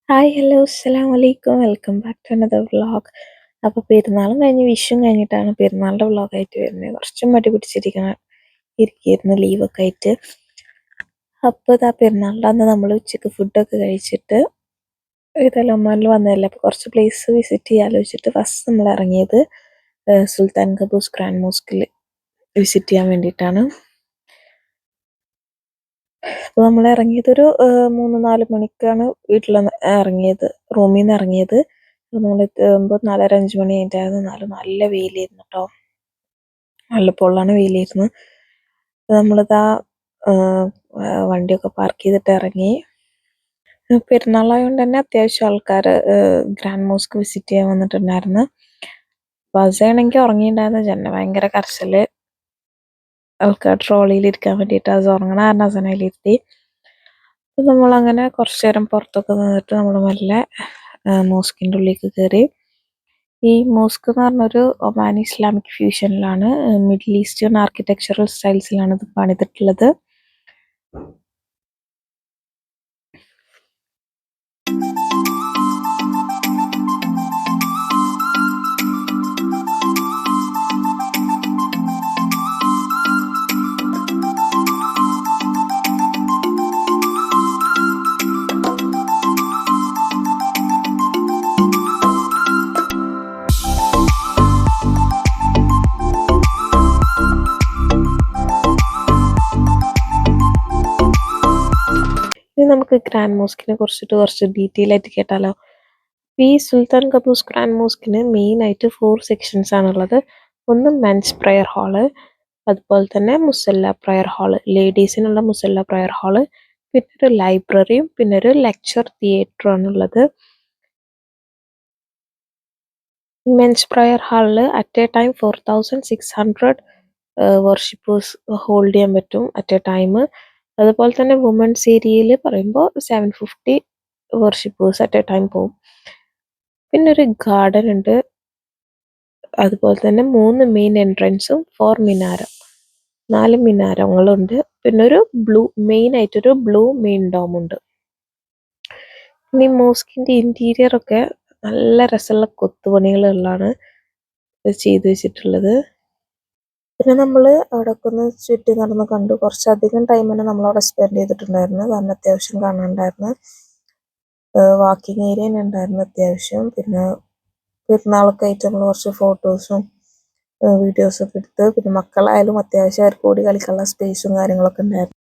Hi hello അസ്സലാമു അലൈക്കും welcome back to another vlog. അപ്പോൾ പെരുന്നാളും കഴിഞ്ഞ് വിഷുവും കഴിഞ്ഞിട്ടാണ് പെരുന്നാളിൻ്റെ വ്ളോഗായിട്ട് വരുന്നത്. കുറച്ച് മടി ഇരിക്കുകയായിരുന്നു ലീവൊക്കെ ആയിട്ട്. അപ്പോൾ ഇതാ പെരുന്നാളിൻ്റെ അന്ന് നമ്മൾ ഉച്ചയ്ക്ക് ഫുഡൊക്കെ കഴിച്ചിട്ട് ഇതെല്ലാം ഒമാനിൽ വന്നതല്ലേ, അപ്പോൾ കുറച്ച് പ്ലേസ് വിസിറ്റ് ചെയ്യാൻ വെച്ചിട്ട് ഫസ്റ്റ് നമ്മൾ ഇറങ്ങിയത് സുൽത്താൻ ഖബൂസ് ഗ്രാൻഡ് മോസ്കിൽ വിസിറ്റ് ചെയ്യാൻ വേണ്ടിയിട്ടാണ്. അപ്പോൾ നമ്മൾ ഇറങ്ങിയതൊരു 3-4 മണിക്കാണ് വീട്ടിൽ ഇറങ്ങിയത്, റൂമിൽ നിന്ന് ഇറങ്ങിയത്. അപ്പോൾ നമ്മൾ എത്തുമ്പോൾ 4:30-5 മണി ആയിട്ടായിരുന്നു. നല്ല വെയിലായിരുന്നു കേട്ടോ, നല്ല പൊള്ളാണ് വെയിലായിരുന്നു. നമ്മളിതാ വണ്ടിയൊക്കെ പാർക്ക് ചെയ്തിട്ട് ഇറങ്ങി. പെരുന്നാളായതുകൊണ്ട് തന്നെ അത്യാവശ്യം ആൾക്കാർ ഗ്രാൻഡ് മോസ്ക് വിസിറ്റ് ചെയ്യാൻ വന്നിട്ടുണ്ടായിരുന്നു. ബസ്സാണെങ്കിൽ ഉറങ്ങിയിട്ടുണ്ടായിരുന്നു. ജന ഭയങ്കര കരച്ചിൽ, ആൾക്കാർ ട്രോളിയിൽ ഇരിക്കാൻ വേണ്ടിയിട്ട് അത് ഉറങ്ങണ കാരണം അസനയിലിരുത്തി. അപ്പം നമ്മളങ്ങനെ കുറച്ച് നേരം പുറത്തൊക്കെ നിന്നിട്ട് നമ്മൾ മെല്ലെ മോസ്കിൻ്റെ ഉള്ളിലേക്ക് കയറി. ഈ മോസ്ക് എന്ന് പറഞ്ഞൊരു ഒമാനി ഇസ്ലാമിക് ഫ്യൂഷനിലാണ്, മിഡിൽ ഈസ്റ്റേൺ ആർക്കിടെക്ചറൽ സ്റ്റൈൽസിലാണ് ഇത് പണിതിട്ടുള്ളത്. ഇനി നമുക്ക് ഗ്രാൻഡ് മോസ്കിനെ കുറിച്ചിട്ട് കുറച്ച് ഡീറ്റെയിൽ ആയിട്ട് കേട്ടാലോ. ഈ സുൽത്താൻ ഖബൂസ് ഗ്രാൻഡ് മോസ്കിന് മെയിനായിട്ട് 4 സെക്ഷൻസ് ആണുള്ളത്. ഒന്ന് മെൻസ് പ്രയർ ഹാള്, അതുപോലെ തന്നെ മുസല്ല പ്രയർ ഹാള്, ലേഡീസിനുള്ള മുസല്ല പ്രയർ ഹാള്, പിന്നെ ഒരു ലൈബ്രറിയും പിന്നെ ഒരു ലെക്ചർ തിയേറ്ററും ആണുള്ളത്. മെൻസ് പ്രയർ ഹാളിൽ at A time 4600 worshippers hold ചെയ്യാൻ പറ്റും അറ്റ് എ ടൈം. അതുപോലെ തന്നെ വുമൻസ് ഏരിയയിൽ പറയുമ്പോൾ 750 വർഷിപ്പേഴ്സ് അറ്റ് എ ടൈം പോകും. പിന്നെ ഒരു ഗാർഡൻ ഉണ്ട്, അതുപോലെ തന്നെ 3 മെയിൻ എൻട്രൻസും 4 മിനാരം, 4 മിനാരങ്ങളുണ്ട്. പിന്നെ ഒരു മെയിനായിട്ടൊരു ബ്ലൂ മെയിൻ ഡോമുണ്ട്. ഇനി മോസ്കിൻ്റെ ഇൻറ്റീരിയർ ഒക്കെ നല്ല രസമുള്ള കൊത്തുപണികളുള്ളതാണ് ചെയ്തു വെച്ചിട്ടുള്ളത്. പിന്നെ നമ്മൾ അവിടെയൊക്കെ ഒന്ന് ചുറ്റി നടന്ന് കണ്ടു. കുറച്ചധികം ടൈം തന്നെ നമ്മളവിടെ സ്പെൻഡ് ചെയ്തിട്ടുണ്ടായിരുന്നു, കാരണം അത്യാവശ്യം കാണാനുണ്ടായിരുന്നു. വാക്കിംഗ് ഏരിയ തന്നെ ഉണ്ടായിരുന്നു അത്യാവശ്യം. പിന്നെ പെരുന്നാളൊക്കെ ആയിട്ട് നമ്മൾ കുറച്ച് ഫോട്ടോസും വീഡിയോസൊക്കെ എടുത്ത്, പിന്നെ മക്കളായാലും അത്യാവശ്യം അവർക്ക് കൂടി കളിക്കാനുള്ള സ്പേസും കാര്യങ്ങളൊക്കെ ഉണ്ടായിരുന്നു.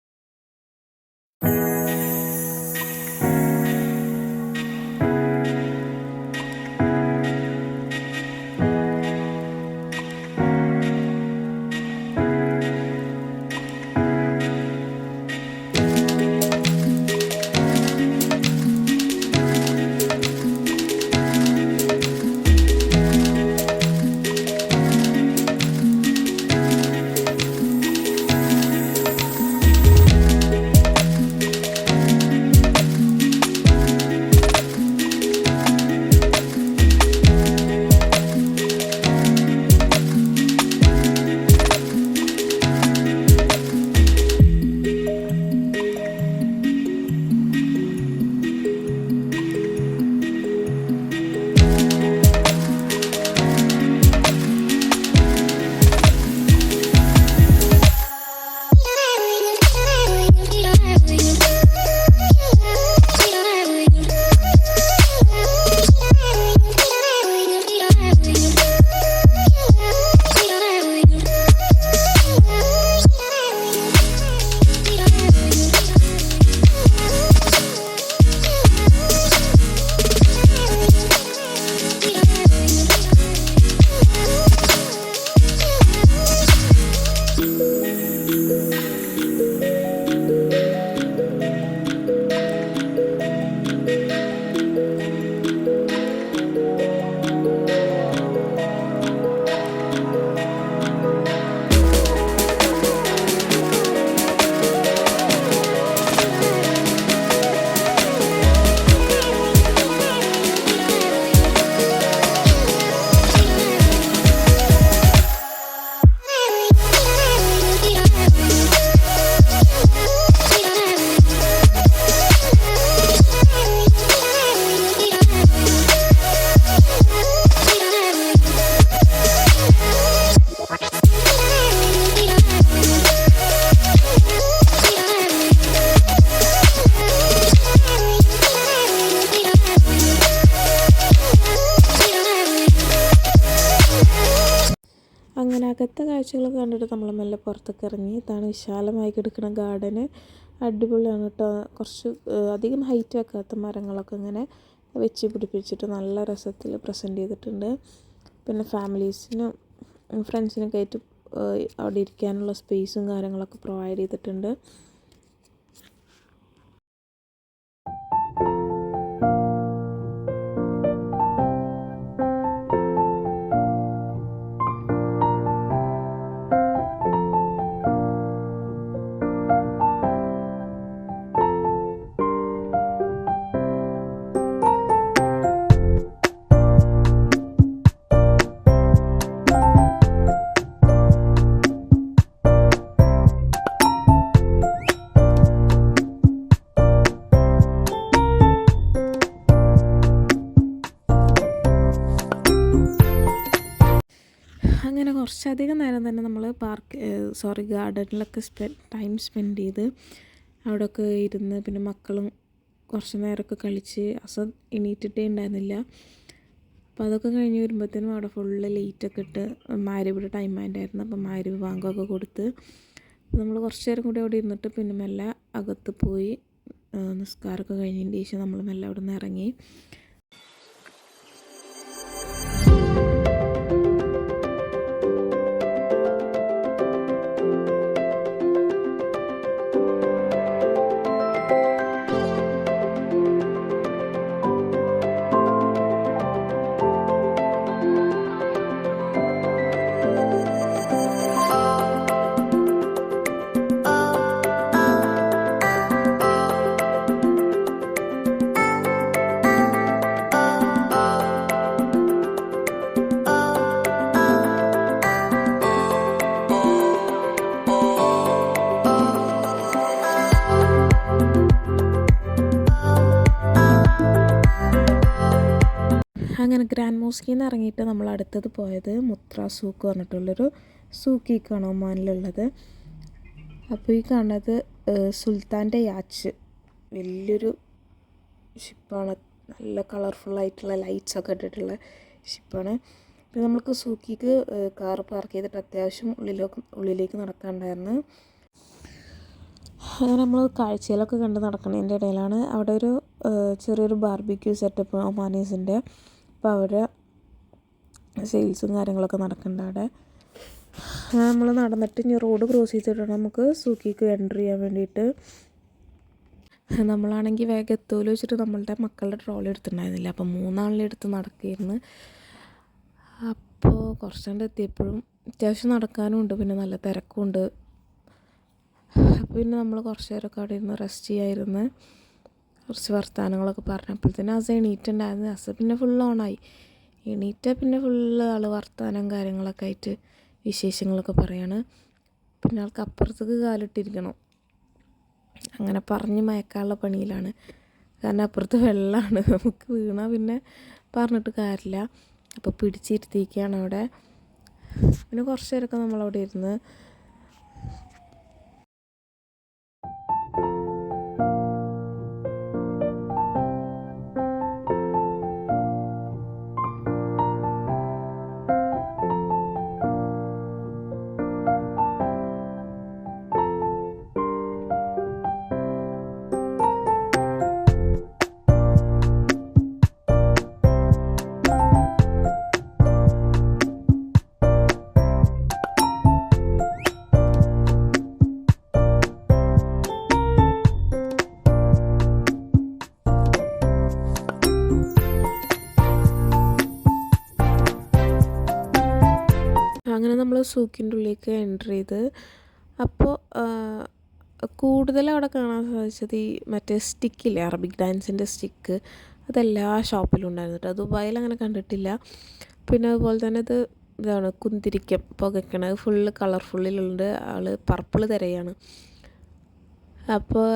അകത്തെ കാഴ്ചകളൊക്കെ കണ്ടിട്ട് നമ്മൾ മെല്ലെ പുറത്തൊക്കെ ഇറങ്ങി. ഇതാണ് വിശാലമായി കിടക്കുന്ന ഗാർഡന്. അടിപൊളിയാണ് കേട്ടോ. കുറച്ച് അധികം ഹൈറ്റ് വെക്കാത്ത മരങ്ങളൊക്കെ ഇങ്ങനെ വെച്ച് പിടിപ്പിച്ചിട്ട് നല്ല രസത്തിൽ പ്രസൻറ്റ് ചെയ്തിട്ടുണ്ട്. പിന്നെ ഫാമിലീസിനും ഫ്രണ്ട്സിനൊക്കെ ആയിട്ട് അവിടെ ഇരിക്കാനുള്ള സ്പേസും കാര്യങ്ങളൊക്കെ പ്രൊവൈഡ് ചെയ്തിട്ടുണ്ട്. അങ്ങനെ കുറച്ചധികം നേരം തന്നെ നമ്മൾ ഗാർഡനിലൊക്കെ ടൈം സ്പെൻഡ് ചെയ്ത് അവിടെയൊക്കെ ഇരുന്ന് പിന്നെ മക്കളും കുറച്ച് നേരമൊക്കെ കളിച്ച് എണീറ്റിട്ടേ ഉണ്ടായിരുന്നില്ല. അപ്പോൾ അതൊക്കെ കഴിഞ്ഞ് വരുമ്പോഴത്തേനും അവിടെ ഫുള്ള് ലൈറ്റൊക്കെ ഇട്ട് മാരിവിടെ ടൈം ആയിട്ടുണ്ടായിരുന്നു. അപ്പോൾ മാരിവ് ബാങ്കൊക്കെ കൊടുത്ത് നമ്മൾ കുറച്ച് നേരം കൂടി അവിടെ ഇരുന്നിട്ട് പിന്നെ മെല്ലെ അകത്ത് പോയി നിസ്കാരമൊക്കെ കഴിഞ്ഞതിന് ശേഷം നമ്മൾ മെല്ലെ അവിടെ നിന്ന് ഇറങ്ങി. അങ്ങനെ ഗ്രാൻഡ് മോസ്കിൽ നിന്ന് ഇറങ്ങിയിട്ട് നമ്മൾ അടുത്തത് പോയത് മുത്ര സൂക്ക് പറഞ്ഞിട്ടുള്ളൊരു സൂക്കിക്കാണ് ഒമാനിലുള്ളത്. അപ്പോൾ ഈ കാണുന്നത് സുൽത്താൻ്റെ യാച്ച്, വലിയൊരു ഷിപ്പാണ്. നല്ല കളർഫുള്ളായിട്ടുള്ള ലൈറ്റ്സൊക്കെ ഇട്ടിട്ടുള്ള ഷിപ്പാണ്. പിന്നെ നമുക്ക് സൂക്കിക്ക് കാർ പാർക്ക് ചെയ്തിട്ട് അത്യാവശ്യം ഉള്ളിലേക്ക് നടക്കാനുണ്ടായിരുന്നു. അങ്ങനെ നമ്മൾ കാഴ്ചയിലൊക്കെ കണ്ട് നടക്കുന്നതിൻ്റെ ഇടയിലാണ് അവിടെ ഒരു ചെറിയൊരു ബാർബിക്യൂ സെറ്റപ്പ് ഒമാനീസിൻ്റെ. അപ്പോൾ അവിടെ സെയിൽസും കാര്യങ്ങളൊക്കെ നടക്കുന്നുണ്ട് അവിടെ. നമ്മൾ നടന്നിട്ട് ഇനി റോഡ് ക്രോസ് ചെയ്തിട്ടാണ് നമുക്ക് സൂക്കിക്ക് എൻട്രി ചെയ്യാൻ വേണ്ടിയിട്ട്. നമ്മളാണെങ്കിൽ വേഗം എത്തുമല്ലോ വെച്ചിട്ട് നമ്മളുടെ മക്കളുടെ ട്രോളി എടുത്തിട്ടുണ്ടായിരുന്നില്ല. അപ്പോൾ 3 ആളിനെ എടുത്ത് നടക്കുകയായിരുന്നു. അപ്പോൾ കുറച്ചുകൊണ്ട് എത്തിയപ്പോഴും അത്യാവശ്യം നടക്കാനും ഉണ്ട്, പിന്നെ നല്ല തിരക്കുമുണ്ട്. അപ്പോൾ പിന്നെ നമ്മൾ കുറച്ച് നേരമൊക്കെ അവിടെ ഇരുന്ന് റെസ്റ്റ് ചെയ്യായിരുന്നു. കുറച്ച് വർത്തമാനങ്ങളൊക്കെ പറഞ്ഞപ്പോഴത്തേന് എണീറ്റുണ്ടായിരുന്നു. പിന്നെ ഫുൾ ഓണായി. പിന്നെ ഫുള്ള് ആൾ വർത്തമാനം കാര്യങ്ങളൊക്കെ ആയിട്ട് വിശേഷങ്ങളൊക്കെ പറയാണ്. പിന്നെ ആൾക്ക് അപ്പുറത്തേക്ക് കാലിട്ടിരിക്കണം, അങ്ങനെ പറഞ്ഞ് മയക്കാനുള്ള പണിയിലാണ്. കാരണം അപ്പുറത്ത് വെള്ളമാണ്, നമുക്ക് വീണാൽ പിന്നെ പറഞ്ഞിട്ട് കാര്യമില്ല. അപ്പോൾ പിടിച്ചിരുത്തിയിരിക്കുകയാണ് അവിടെ. പിന്നെ കുറച്ച് നേരമൊക്കെ നമ്മളവിടെ ഇരുന്ന് അങ്ങനെ നമ്മൾ സൂക്കിൻ്റെ ഉള്ളിലേക്ക് എൻ്റർ ചെയ്ത്. അപ്പോൾ കൂടുതൽ അവിടെ കാണാൻ സാധിച്ചത് ഈ മറ്റേ സ്റ്റിക്കില്ലേ, അറബിക് ഡാൻസിൻ്റെ സ്റ്റിക്ക്, അതെല്ലാ ഷോപ്പിലും ഉണ്ടായിരുന്നു കേട്ടോ. ദുബായിൽ അങ്ങനെ കണ്ടിട്ടില്ല. പിന്നെ അതുപോലെ തന്നെ ഇതാണ് കുന്തിരിക്കം പുകയ്ക്കണത്, ഫുള്ള് കളർഫുള്ളിലുണ്ട്. ആൾ പർപ്പിൾ തിരയാണ്. അപ്പോൾ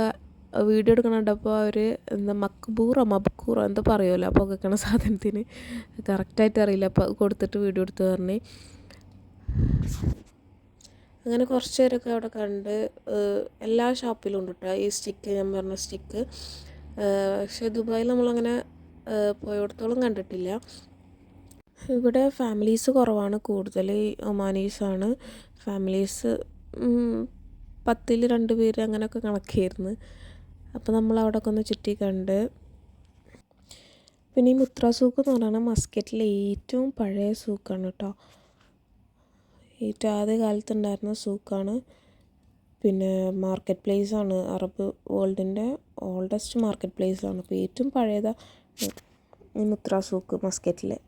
വീഡിയോ എടുക്കണുണ്ടപ്പോൾ അവർ എന്താ മബ്കൂറോ എന്തോ പറയുമല്ലോ പുകയ്ക്കണ സാധനത്തിന്, കറക്റ്റായിട്ട് അറിയില്ല. അപ്പോൾ കൊടുത്തിട്ട് വീഡിയോ എടുത്ത് പറഞ്ഞ് അങ്ങനെ കുറച്ച് നേരമൊക്കെ അവിടെ കണ്ട്. എല്ലാ ഷോപ്പിലും ഉണ്ട് കേട്ടോ ഈ സ്റ്റിക്ക്, ഞാൻ പറഞ്ഞ സ്റ്റിക്ക്. പക്ഷേ ദുബായിൽ നമ്മളങ്ങനെ പോയിടത്തോളം കണ്ടിട്ടില്ല. ഇവിടെ ഫാമിലീസ് കുറവാണ്, കൂടുതൽ ഒമാനീസാണ്. ഫാമിലീസ് 10ൽ 2 പേര് അങ്ങനെയൊക്കെ കണക്കായിരുന്നു. അപ്പോൾ നമ്മൾ അവിടെയൊക്കെ ഒന്ന് ചുറ്റി കണ്ട്. പിന്നെ ഈ മുത്ര സൂക്ക് എന്ന് പറയുന്നത് മസ്കറ്റിലെ ഏറ്റവും പഴയ സൂക്കാണ് കേട്ടോ. ഏറ്റവും ആദ്യ കാലത്തുണ്ടായിരുന്ന സൂക്കാണ്. പിന്നെ മാർക്കറ്റ് പ്ലേസാണ്, അറബ് വേൾഡിൻ്റെ ഓൾഡസ്റ്റ് മാർക്കറ്റ് പ്ലേസാണ്. അപ്പോൾ ഏറ്റവും പഴയതാണ് ഈ മുത്ര സൂക്ക് മസ്കറ്റിലെ.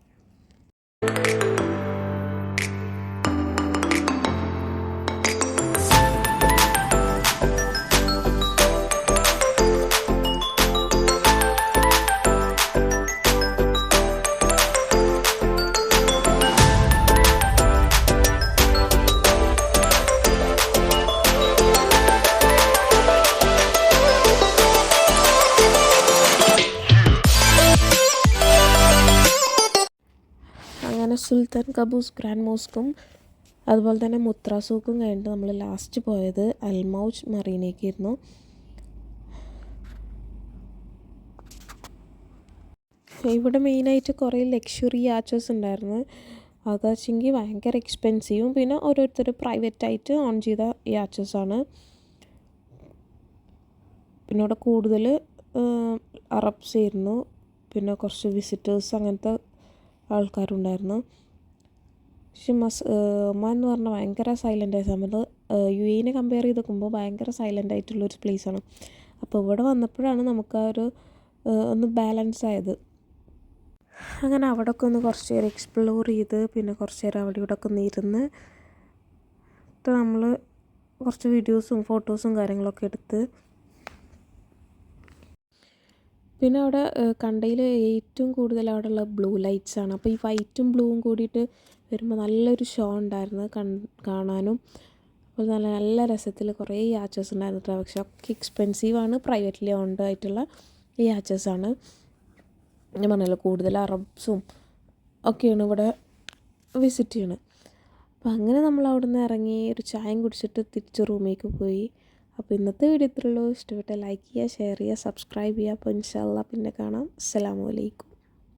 അങ്ങനെ സുൽത്താൻ കബൂസ് ഗ്രാൻഡ് മോസ്കും അതുപോലെ തന്നെ മുത്ര സൂക്കും കഴിഞ്ഞിട്ട് നമ്മൾ ലാസ്റ്റ് പോയത് അൽമൗജ് മറീനയ്ക്കായിരുന്നു. ഇവിടെ മെയിനായിട്ട് കുറേ ലക്ഷറി യാച്ചേഴ്സ് ഉണ്ടായിരുന്നു. അതെന്ന് വെച്ചെങ്കിൽ ഭയങ്കര എക്സ്പെൻസീവും പിന്നെ ഓരോരുത്തർ പ്രൈവറ്റായിട്ട് ഓൺ ചെയ്ത യാച്ചേഴ്സാണ്. പിന്നെ ഇവിടെ കൂടുതൽ അറബ്സ് ആയിരുന്നു, പിന്നെ കുറച്ച് വിസിറ്റേഴ്സ് അങ്ങനത്തെ ആൾക്കാരുണ്ടായിരുന്നു. പക്ഷെ ഒമാൻ എന്ന് പറഞ്ഞാൽ ഭയങ്കര സൈലൻ്റ് ആയ സമയത്ത് UAE കമ്പയർ ചെയ്ത് നോക്കുമ്പോൾ ഭയങ്കര സൈലൻ്റ് ആയിട്ടുള്ളൊരു പ്ലേസാണ്. അപ്പോൾ ഇവിടെ വന്നപ്പോഴാണ് നമുക്ക് ആ ഒരു ഒന്ന് ബാലൻസ് ആയത്. അങ്ങനെ അവിടെയൊക്കെ ഒന്ന് കുറച്ച് നേരം എക്സ്പ്ലോർ ചെയ്ത് പിന്നെ കുറച്ച് നേരം അവിടെ ഇവിടെ ഒക്കെ ഒന്ന് ഇരുന്ന് നമ്മൾ കുറച്ച് വീഡിയോസും ഫോട്ടോസും കാര്യങ്ങളൊക്കെ എടുത്ത്. പിന്നെ അവിടെ കണ്ടതിൽ ഏറ്റവും കൂടുതൽ അവിടെയുള്ള ബ്ലൂ ലൈറ്റ്സാണ്. അപ്പോൾ ഈ വൈറ്റും ബ്ലൂവും കൂടിയിട്ട് വരുമ്പോൾ നല്ലൊരു ഷോ ഉണ്ടായിരുന്നു കാണാനും. അപ്പോൾ നല്ല നല്ല രസത്തിൽ കുറേ യാച്ചേഴ്സ് ഉണ്ടായിരുന്നു കേട്ടോ. പക്ഷേ ഒക്കെ എക്സ്പെൻസീവാണ്, പ്രൈവറ്റ്ലി ഓൺഡ് ആയിട്ടുള്ള ഈ യാച്ചേഴ്സാണ്. ഞാൻ പറഞ്ഞല്ലോ കൂടുതൽ അറബ്സും ഒക്കെയാണ് ഇവിടെ വിസിറ്റ് ചെയ്യണത്. അപ്പോൾ അങ്ങനെ നമ്മൾ അവിടെ നിന്ന് ഇറങ്ങി ഒരു ചായയും കുടിച്ചിട്ട് തിരിച്ച് റൂമിലേക്ക് പോയി. അപ്പോൾ ഇന്നത്തെ വീഡിയോ ഇത്രയുള്ളൂ. ഇഷ്ടപ്പെട്ട ലൈക്ക് ചെയ്യുക, ഷെയർ ചെയ്യുക, സബ്സ്ക്രൈബ് ചെയ്യുക. അപ്പോൾ ഇൻഷാ അല്ലാഹ് പിന്നെ കാണാം. അസ്സലാമു അലൈക്കും.